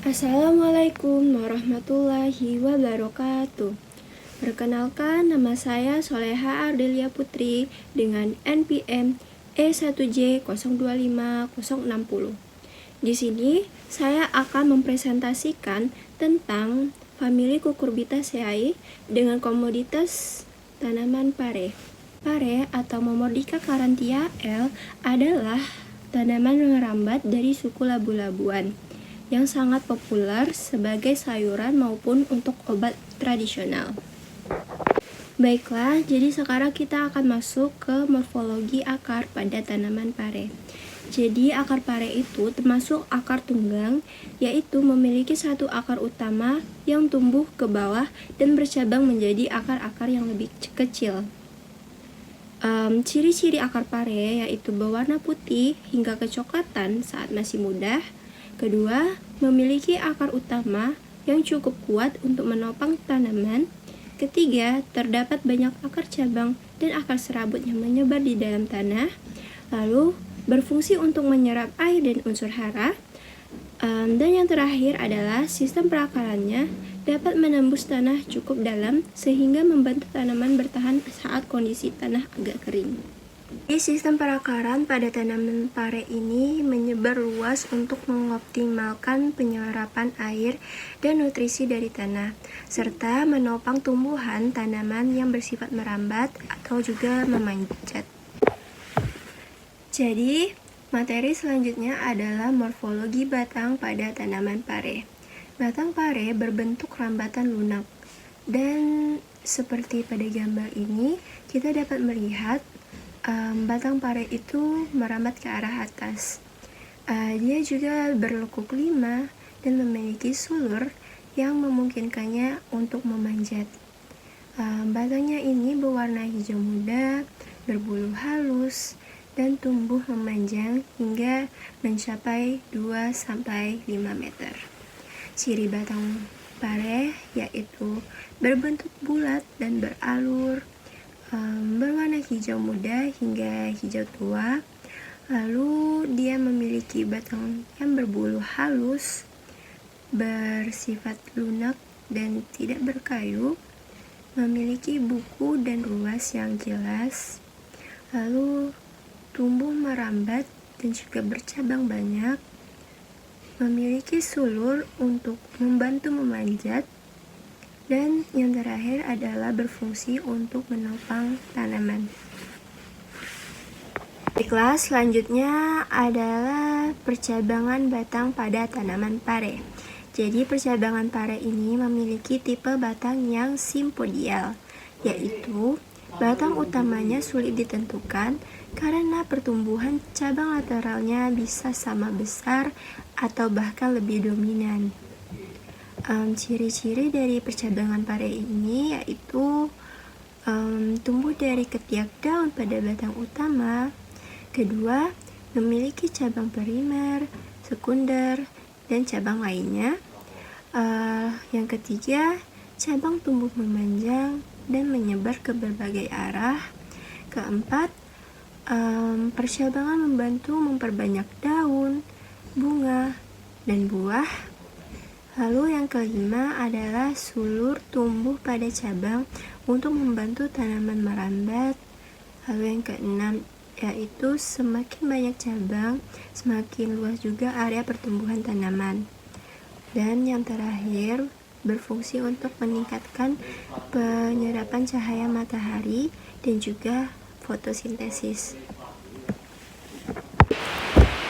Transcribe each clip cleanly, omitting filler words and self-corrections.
Assalamualaikum warahmatullahi wabarakatuh. Perkenalkan, nama saya Soleha Ardelia Putri dengan NPM E1J025060. Di sini saya akan mempresentasikan tentang famili Cucurbitaceae dengan komoditas tanaman pare. Pare atau Momordica carantia L adalah tanaman merambat dari suku labu-labuan yang sangat populer sebagai sayuran maupun untuk obat tradisional. Baiklah, jadi sekarang kita akan masuk ke morfologi akar pada tanaman pare. Jadi akar pare itu termasuk akar tunggang, yaitu memiliki satu akar utama yang tumbuh ke bawah dan bercabang menjadi akar-akar yang lebih kecil. Ciri-ciri akar pare yaitu berwarna putih hingga kecoklatan saat masih muda. Kedua, memiliki akar utama yang cukup kuat untuk menopang tanaman. Ketiga, terdapat banyak akar cabang dan akar serabut yang menyebar di dalam tanah. Lalu, berfungsi untuk menyerap air dan unsur hara. Dan yang terakhir adalah sistem perakarannya dapat menembus tanah cukup dalam sehingga membantu tanaman bertahan saat kondisi tanah agak kering. Di sistem perakaran pada tanaman pare ini menyebar luas untuk mengoptimalkan penyerapan air dan nutrisi dari tanah, serta menopang tumbuhan tanaman yang bersifat merambat atau juga memanjat. Jadi, materi selanjutnya adalah morfologi batang pada tanaman pare. Batang pare berbentuk rambatan lunak, dan seperti pada gambar ini, kita dapat melihat batang pare itu merambat ke arah atas. Dia juga berlekuk 5 dan memiliki sulur yang memungkinkannya untuk memanjat. Batangnya ini berwarna hijau muda, berbulu halus, dan tumbuh memanjang hingga mencapai 2-5 meter. Ciri batang pare yaitu berbentuk bulat dan beralur, berwarna hijau muda hingga hijau tua. Lalu dia memiliki batang yang berbulu halus, bersifat lunak dan tidak berkayu, memiliki buku dan ruas yang jelas. Lalu tumbuh merambat dan juga bercabang banyak, memiliki sulur untuk membantu memanjat. Dan yang terakhir adalah berfungsi untuk menopang tanaman. Baiklah, selanjutnya adalah percabangan batang pada tanaman pare. Jadi percabangan pare ini memiliki tipe batang yang simpodial, yaitu batang utamanya sulit ditentukan karena pertumbuhan cabang lateralnya bisa sama besar atau bahkan lebih dominan. Ciri-ciri dari percabangan pare ini yaitu tumbuh dari ketiak daun pada batang utama. Kedua, memiliki cabang primer, sekunder, dan cabang lainnya. Yang ketiga, cabang tumbuh memanjang dan menyebar ke berbagai arah. Keempat, percabangan membantu memperbanyak daun, bunga, dan buah. Lalu yang kelima adalah sulur tumbuh pada cabang untuk membantu tanaman merambat. Lalu yang keenam yaitu semakin banyak cabang, semakin luas juga area pertumbuhan tanaman. Dan yang terakhir berfungsi untuk meningkatkan penyerapan cahaya matahari dan juga fotosintesis.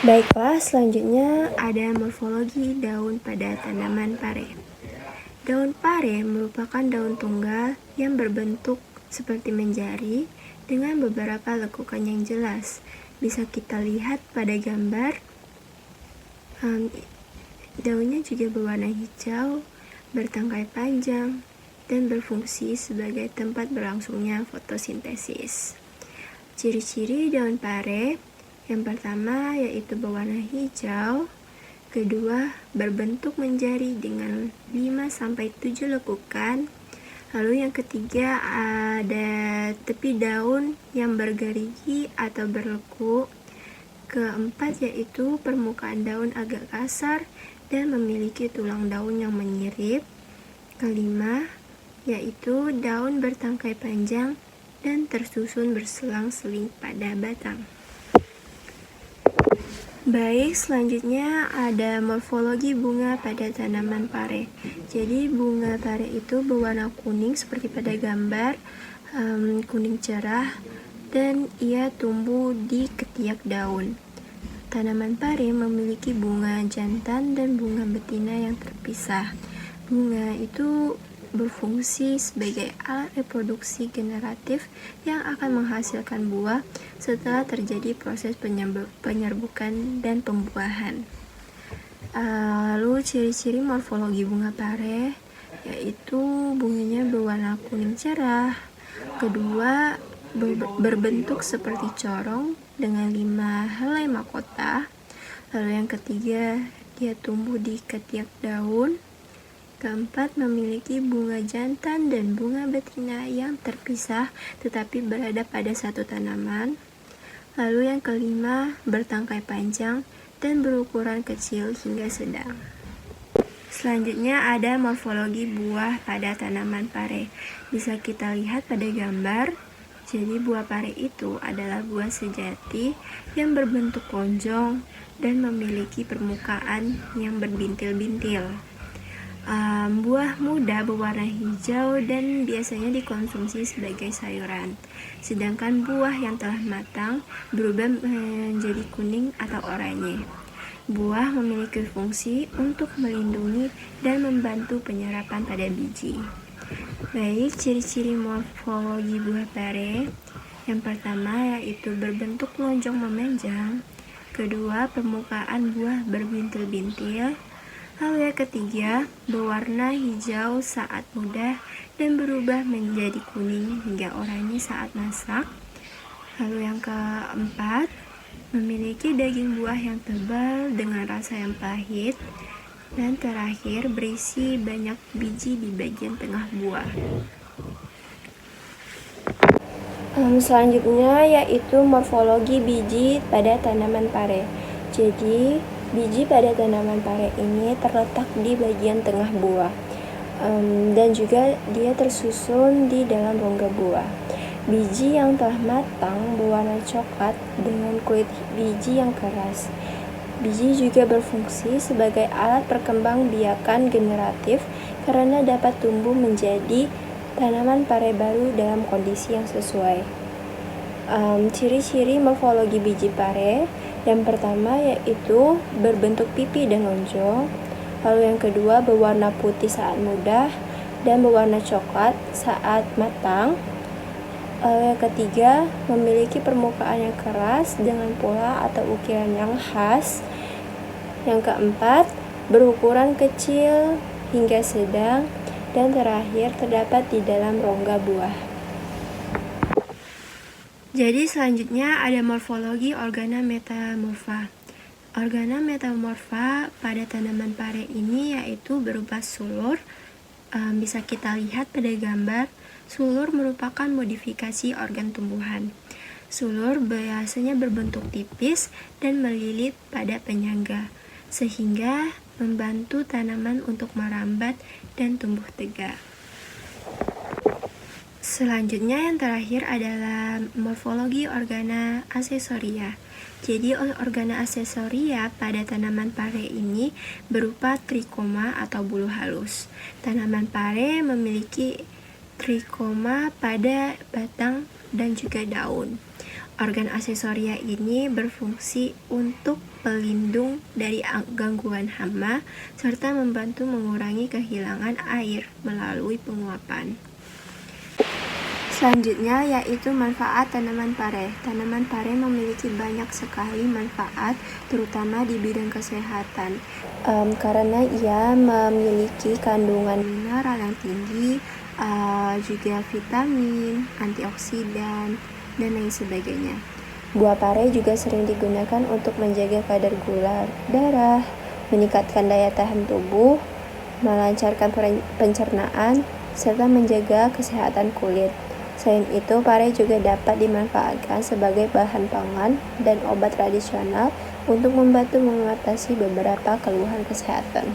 Baiklah, selanjutnya ada morfologi daun pada tanaman pare. Daun pare merupakan daun tunggal yang berbentuk seperti menjari dengan beberapa lekukan yang jelas. Bisa kita lihat pada gambar. Daunnya juga berwarna hijau, bertangkai panjang, dan berfungsi sebagai tempat berlangsungnya fotosintesis. Ciri-ciri daun pare yang pertama yaitu berwarna hijau, kedua berbentuk menjari dengan 5-7 lekukan, lalu yang ketiga ada tepi daun yang bergerigi atau berlekuk, keempat yaitu permukaan daun agak kasar, dan memiliki tulang daun yang menyirip. Kelima, yaitu daun bertangkai panjang dan tersusun berselang-seling pada batang. Baik, selanjutnya ada morfologi bunga pada tanaman pare. Jadi bunga pare itu berwarna kuning seperti pada gambar, kuning cerah, dan ia tumbuh di ketiak daun. Tanaman pare memiliki bunga jantan dan bunga betina yang terpisah. Bunga itu berfungsi sebagai alat reproduksi generatif yang akan menghasilkan buah setelah terjadi proses penyerbukan dan pembuahan. Lalu ciri-ciri morfologi bunga pare yaitu bunganya berwarna kuning cerah. Kedua, berbentuk seperti corong dengan 5 helai mahkota. Lalu yang ketiga, dia tumbuh di ketiak daun. Keempat, memiliki bunga jantan dan bunga betina yang terpisah tetapi berada pada satu tanaman. Lalu yang kelima, bertangkai panjang dan berukuran kecil hingga sedang. Selanjutnya ada morfologi buah pada tanaman pare. Bisa kita lihat pada gambar. Jadi buah pare itu adalah buah sejati yang berbentuk lonjong dan memiliki permukaan yang berbintil-bintil. Buah muda berwarna hijau dan biasanya dikonsumsi sebagai sayuran. Sedangkan buah yang telah matang berubah menjadi kuning atau oranye. Buah memiliki fungsi untuk melindungi dan membantu penyerapan pada biji. Baik, ciri-ciri morfologi buah pare. Yang pertama yaitu berbentuk lonjong memanjang. Kedua, permukaan buah berbintil-bintil. Lalu yang ketiga, berwarna hijau saat muda dan berubah menjadi kuning hingga oranye saat masak. Lalu yang keempat, memiliki daging buah yang tebal dengan rasa yang pahit. Dan terakhir, berisi banyak biji di bagian tengah buah. Selanjutnya yaitu morfologi biji pada tanaman pare. Jadi, biji pada tanaman pare ini terletak di bagian tengah buah, dan juga dia tersusun di dalam rongga buah. Biji yang telah matang berwarna coklat dengan kulit biji yang keras. Biji juga berfungsi sebagai alat perkembangbiakan generatif karena dapat tumbuh menjadi tanaman pare baru dalam kondisi yang sesuai. Ciri-ciri morfologi biji pare. Yang pertama yaitu berbentuk pipi dan lonjong. Lalu yang kedua, berwarna putih saat muda dan berwarna coklat saat matang. Yang ketiga, memiliki permukaan yang keras dengan pola atau ukiran yang khas. Yang keempat, berukuran kecil hingga sedang. Dan terakhir, terdapat di dalam rongga buah. Jadi selanjutnya ada morfologi organa metamorfa. Organa metamorfa pada tanaman pare ini yaitu berupa sulur. Bisa kita lihat pada gambar, sulur merupakan modifikasi organ tumbuhan. Sulur biasanya berbentuk tipis dan melilit pada penyangga, sehingga membantu tanaman untuk merambat dan tumbuh tegak. Selanjutnya yang terakhir adalah morfologi organa aksesoria. Jadi organa aksesoria pada tanaman pare ini berupa trikoma atau bulu halus. Tanaman pare memiliki trikoma pada batang dan juga daun. Organ aksesoria ini berfungsi untuk pelindung dari gangguan hama serta membantu mengurangi kehilangan air melalui penguapan. Selanjutnya yaitu manfaat tanaman pare. Tanaman pare memiliki banyak sekali manfaat, terutama di bidang kesehatan, karena ia memiliki kandungan mineral yang tinggi, juga vitamin, antioksidan, dan lain sebagainya. Buah pare juga sering digunakan untuk menjaga kadar gula darah, meningkatkan daya tahan tubuh, melancarkan pencernaan, serta menjaga kesehatan kulit. Selain itu, pare juga dapat dimanfaatkan sebagai bahan pangan dan obat tradisional untuk membantu mengatasi beberapa keluhan kesehatan.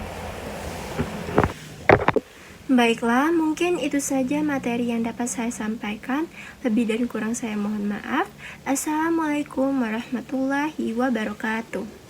Baiklah, mungkin itu saja materi yang dapat saya sampaikan. Lebih dan kurang saya mohon maaf. Assalamualaikum warahmatullahi wabarakatuh.